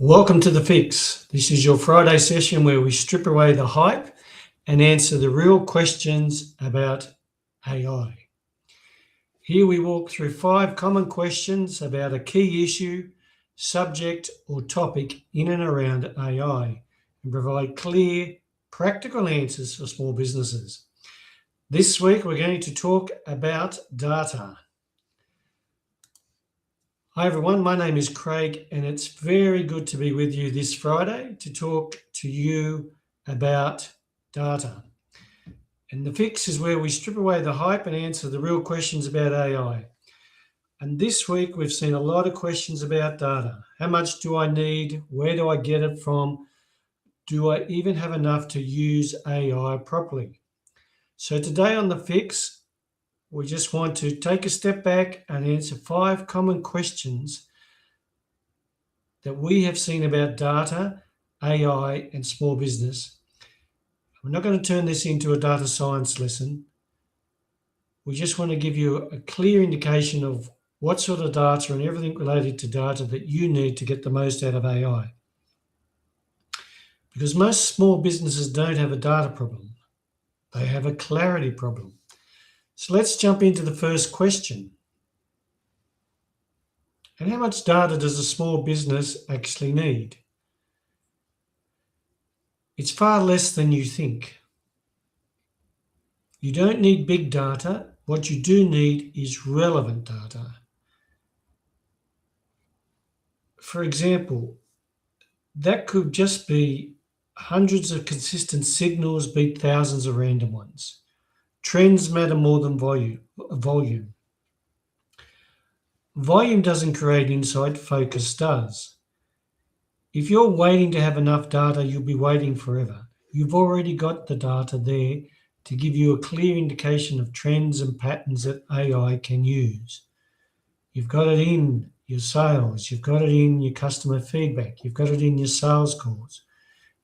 Welcome to The Fix. This is your Friday session where we strip away the hype and answer the real questions about AI. Here we walk through 5 common questions about a key issue, subject, or topic in and around AI and provide clear, practical answers for small businesses. This week we're going to talk about data. Hi everyone, my name is Craig and it's very good to be with you this Friday to talk to you about data. And The Fix is where we strip away the hype and answer the real questions about AI. And this week we've seen a lot of questions about data. How much do I need? Where do I get it from? Do I even have enough to use AI properly? So today on The Fix, we just want to take a step back and answer 5 common questions that we have seen about data, AI, and small business. We're not going to turn this into a data science lesson. We just want to give you a clear indication of what sort of data and everything related to data that you need to get the most out of AI. Because most small businesses don't have a data problem. They have a clarity problem. So let's jump into the first question. And how much data does a small business actually need? It's far less than you think. You don't need big data. What you do need is relevant data. For example, that could just be hundreds of consistent signals beat thousands of random ones. Trends matter more than volume. Volume doesn't create insight, focus does. If you're waiting to have enough data, you'll be waiting forever. You've already got the data there to give you a clear indication of trends and patterns that AI can use. You've got it in your sales, you've got it in your customer feedback, you've got it in your sales calls.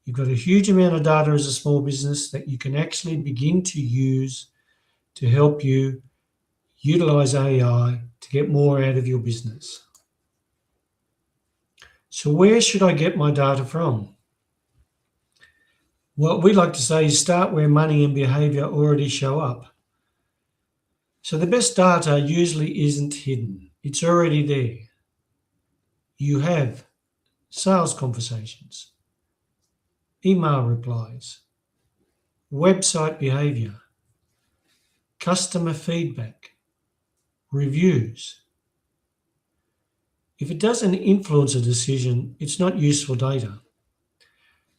You've got a huge amount of data as a small business that you can actually begin to use to help you utilize AI to get more out of your business. So where should I get my data from? What we like to say is start where money and behavior already show up. So the best data usually isn't hidden. It's already there. You have sales conversations, email replies, website behavior, customer feedback, reviews. If it doesn't influence a decision, it's not useful data.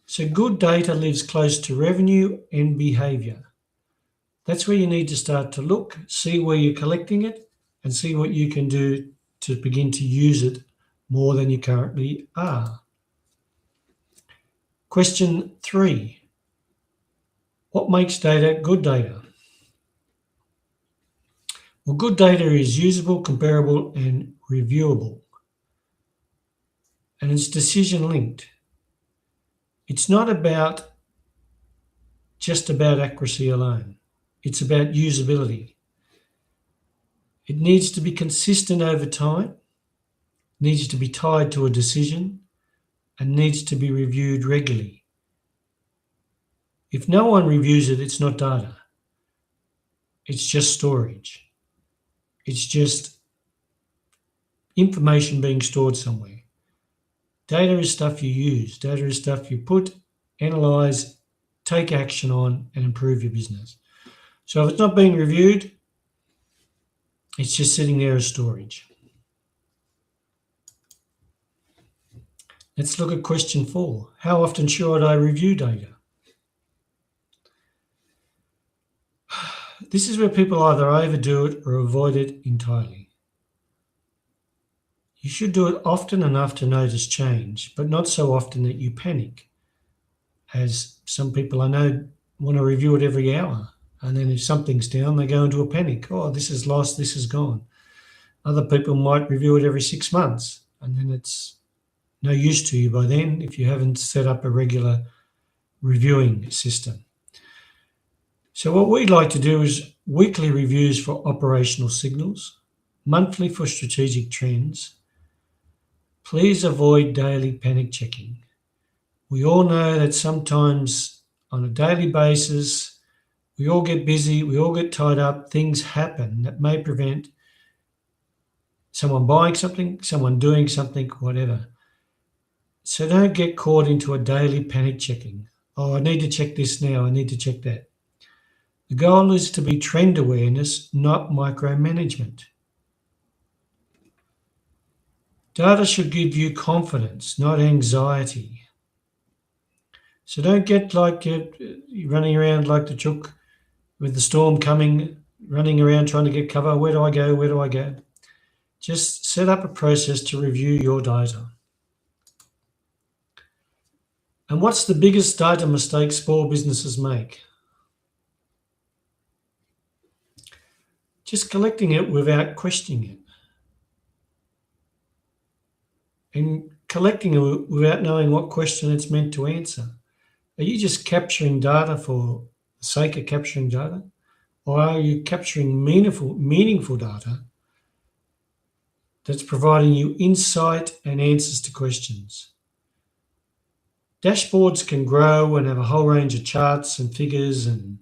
So good data lives close to revenue and behavior. That's where you need to start to look, see where you're collecting it, and see what you can do to begin to use it more than you currently are. Question 3. What makes data good data? Well, good data is usable, comparable, and reviewable. And it's decision linked. It's not just about accuracy alone. It's about usability. It needs to be consistent over time, needs to be tied to a decision, and needs to be reviewed regularly. If no one reviews it, it's not data. It's just storage. It's just information being stored somewhere. Data is stuff you use. Data is stuff you put, analyze, take action on, and improve your business. So if it's not being reviewed, it's just sitting there as storage. Let's look at question 4. How often should I review data? This is where people either overdo it or avoid it entirely. You should do it often enough to notice change, but not so often that you panic. As some people I know want to review it every hour. And then if something's down, they go into a panic. Oh, this is lost, this is gone. Other people might review it every 6 months, and then it's no use to you by then if you haven't set up a regular reviewing system. So what we'd like to do is weekly reviews for operational signals, monthly for strategic trends, please avoid daily panic checking. We all know that sometimes on a daily basis, we all get busy, we all get tied up, things happen that may prevent someone buying something, someone doing something, whatever. So don't get caught into a daily panic checking. Oh, I need to check this now, I need to check that. The goal is to be trend awareness, not micromanagement. Data should give you confidence, not anxiety. So don't get like you're running around like the chook with the storm coming, running around trying to get cover. Where do I go? Where do I go? Just set up a process to review your data. And what's the biggest data mistake small businesses make? Just collecting it without questioning it. And collecting it without knowing what question it's meant to answer. Are you just capturing data for the sake of capturing data? Or are you capturing meaningful data that's providing you insight and answers to questions? Dashboards can grow and have a whole range of charts and figures and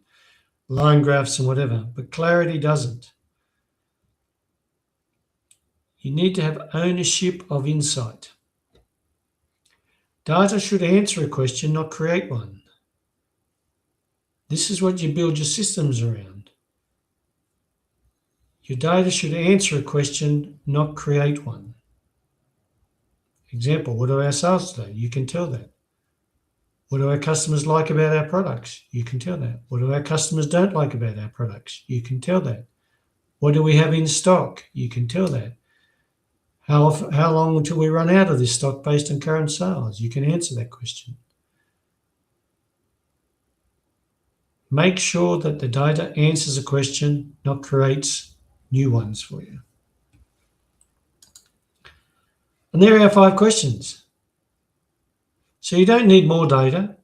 line graphs and whatever, but clarity doesn't. You need to have ownership of insight. Data should answer a question, not create one. This is what you build your systems around. Your data should answer a question, not create one. Example, what do our sales today? You can tell that. What do our customers like about our products? You can tell that. What do our customers don't like about our products? You can tell that. What do we have in stock? You can tell that. How long until we run out of this stock based on current sales? You can answer that question. Make sure that the data answers a question, not creates new ones for you. And there are our 5 questions. So you don't need more data.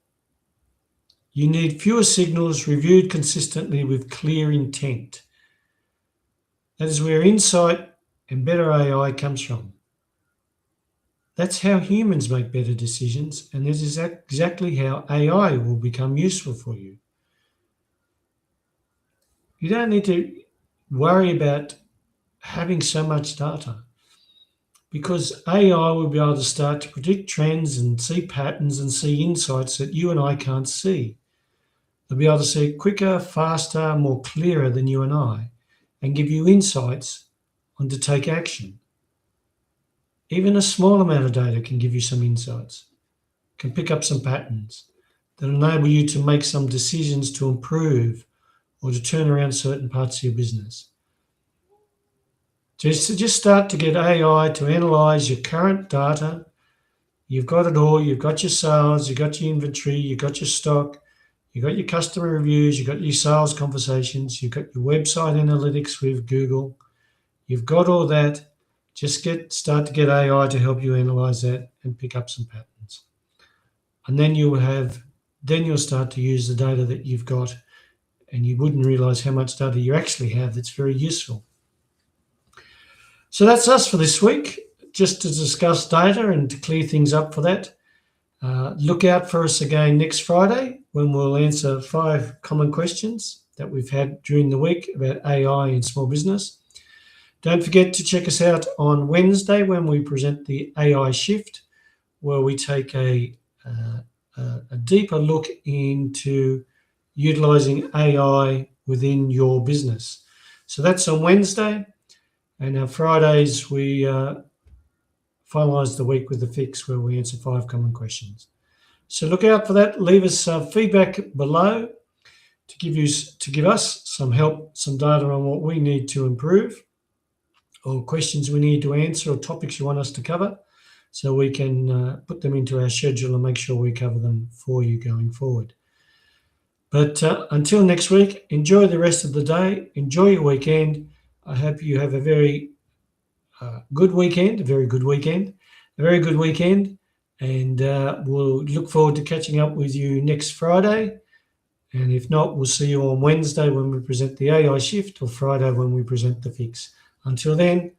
You need fewer signals reviewed consistently with clear intent. That is where insight and better AI comes from. That's how humans make better decisions, and this is exactly how AI will become useful for you. You don't need to worry about having so much data, because AI will be able to start to predict trends and see patterns and see insights that you and I can't see. They'll be able to see it quicker, faster, more clearer than you and I, and give you insights on to take action. Even a small amount of data can give you some insights, can pick up some patterns that enable you to make some decisions to improve or to turn around certain parts of your business. Just start to get AI to analyze your current data. You've got it all. You've got your sales, you've got your inventory, you've got your stock, you've got your customer reviews, you've got your sales conversations, you've got your website analytics with Google. You've got all that. Just start to get AI to help you analyze that and pick up some patterns. And then you'll start to use the data that you've got, and you wouldn't realize how much data you actually have that's very useful. So that's us for this week, just to discuss data and to clear things up for that. Look out for us again next Friday when we'll answer 5 common questions that we've had during the week about AI in small business. Don't forget to check us out on Wednesday when we present the AI Shift, where we take a deeper look into utilizing AI within your business. So that's on Wednesday, and on Fridays we finalise the week with the fix, where we answer 5 common questions. So look out for that. Leave us feedback below to give us some help, some data on what we need to improve, or questions we need to answer, or topics you want us to cover, so we can put them into our schedule and make sure we cover them for you going forward. But until next week, enjoy the rest of the day. Enjoy your weekend. I hope you have a very good weekend, and we'll look forward to catching up with you next Friday. And if not, we'll see you on Wednesday when we present the AI Shift, or Friday when we present the fix. Until then,